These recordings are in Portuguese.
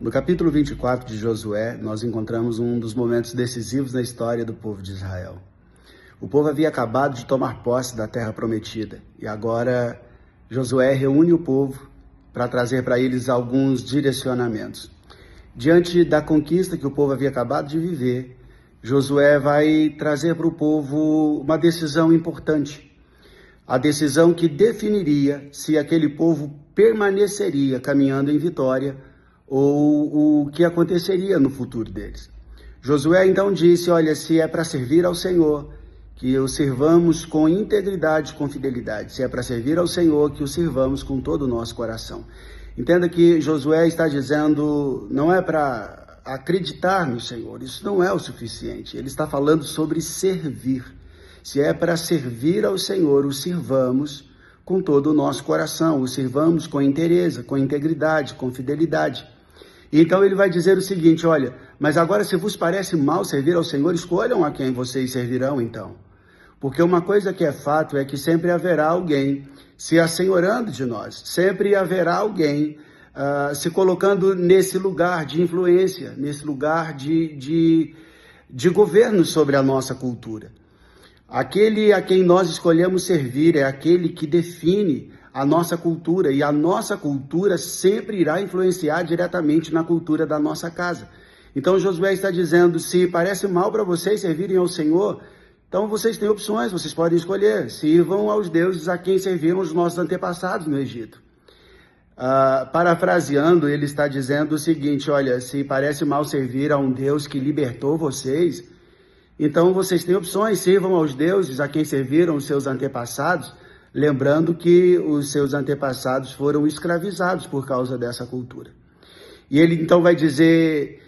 No capítulo 24 de Josué, nós encontramos um dos momentos decisivos na história do povo de Israel. O povo havia acabado de tomar posse da terra prometida e agora Josué reúne o povo para trazer para eles alguns direcionamentos. Diante da conquista que o povo havia acabado de viver, Josué vai trazer para o povo uma decisão importante. A decisão que definiria se aquele povo permaneceria caminhando em vitória ou o que aconteceria no futuro deles. Josué então disse, olha, se é para servir ao Senhor, que o sirvamos com integridade, com fidelidade. Se é para servir ao Senhor, que o sirvamos com todo o nosso coração. Entenda que Josué está dizendo, não é para acreditar no Senhor, isso não é o suficiente. Ele está falando sobre servir. Se é para servir ao Senhor, o sirvamos com todo o nosso coração, o sirvamos com interesse, com integridade, com fidelidade. Então ele vai dizer o seguinte, olha, mas agora se vos parece mal servir ao Senhor, escolham a quem vocês servirão então. Porque uma coisa que é fato é que sempre haverá alguém se assenhorando de nós, sempre haverá alguém se colocando nesse lugar de influência, nesse lugar de governo sobre a nossa cultura. Aquele a quem nós escolhemos servir é aquele que define a nossa cultura, e a nossa cultura sempre irá influenciar diretamente na cultura da nossa casa. Então Josué está dizendo, se parece mal para vocês servirem ao Senhor, então vocês têm opções, vocês podem escolher, sirvam aos deuses a quem serviram os nossos antepassados no Egito. Parafraseando, ele está dizendo o seguinte, olha, se parece mal servir a um Deus que libertou vocês, então vocês têm opções, sirvam aos deuses a quem serviram os seus antepassados, lembrando que os seus antepassados foram escravizados por causa dessa cultura. E ele então vai dizer,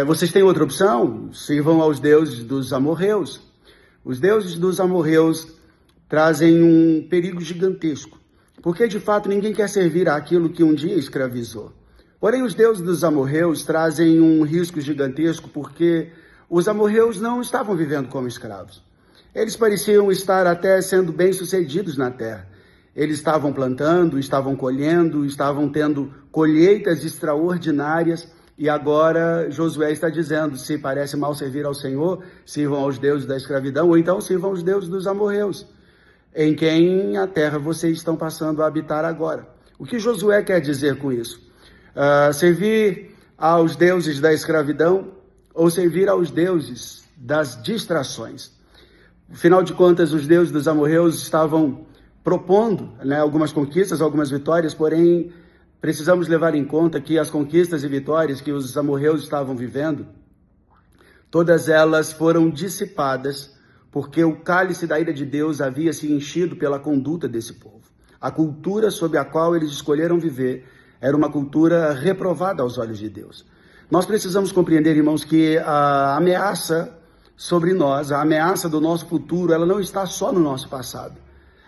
vocês têm outra opção? Sirvam aos deuses dos amorreus. Os deuses dos amorreus trazem um perigo gigantesco, porque de fato ninguém quer servir àquilo que um dia escravizou. Porém, os deuses dos amorreus trazem um risco gigantesco, porque os amorreus não estavam vivendo como escravos. Eles pareciam estar até sendo bem-sucedidos na terra. Eles estavam plantando, estavam colhendo, estavam tendo colheitas extraordinárias. E agora Josué está dizendo, se parece mal servir ao Senhor, sirvam aos deuses da escravidão, ou então sirvam aos deuses dos amorreus, em quem a terra vocês estão passando a habitar agora. O que Josué quer dizer com isso? Servir aos deuses da escravidão ou servir aos deuses das distrações. Afinal de contas, os deuses dos amorreus estavam propondo algumas conquistas, algumas vitórias, porém precisamos levar em conta que as conquistas e vitórias que os amorreus estavam vivendo, todas elas foram dissipadas porque o cálice da ira de Deus havia se enchido pela conduta desse povo. A cultura sob a qual eles escolheram viver era uma cultura reprovada aos olhos de Deus. Nós precisamos compreender, irmãos, que a ameaça sobre nós, a ameaça do nosso futuro, ela não está só no nosso passado.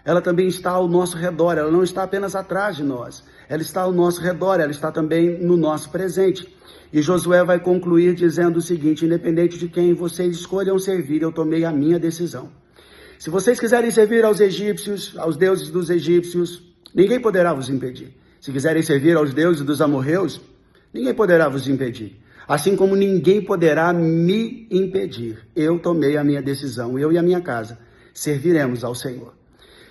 Ela também está ao nosso redor, ela não está apenas atrás de nós. Ela está ao nosso redor, ela está também no nosso presente. E Josué vai concluir dizendo o seguinte, independente de quem vocês escolham servir, eu tomei a minha decisão. Se vocês quiserem servir aos egípcios, aos deuses dos egípcios, ninguém poderá vos impedir. Se quiserem servir aos deuses dos amorreus, ninguém poderá vos impedir. Assim como ninguém poderá me impedir. Eu tomei a minha decisão, eu e a minha casa serviremos ao Senhor.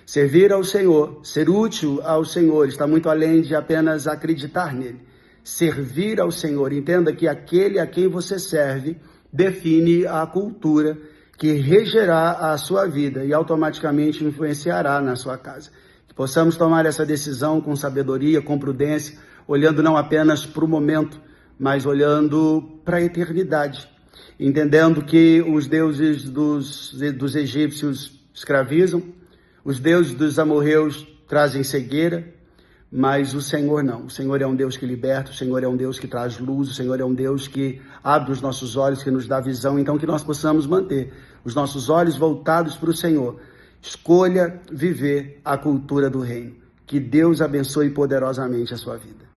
Servir ao Senhor, ser útil ao Senhor, está muito além de apenas acreditar nele. Servir ao Senhor, entenda que aquele a quem você serve define a cultura que regerá a sua vida e automaticamente influenciará na sua casa. Que possamos tomar essa decisão com sabedoria, com prudência, olhando não apenas para o momento, mas olhando para a eternidade, entendendo que os deuses dos egípcios escravizam, os deuses dos amorreus trazem cegueira, mas o Senhor não. O Senhor é um Deus que liberta, o Senhor é um Deus que traz luz, o Senhor é um Deus que abre os nossos olhos, que nos dá visão, então que nós possamos manter os nossos olhos voltados para o Senhor. Escolha viver a cultura do reino. Que Deus abençoe poderosamente a sua vida.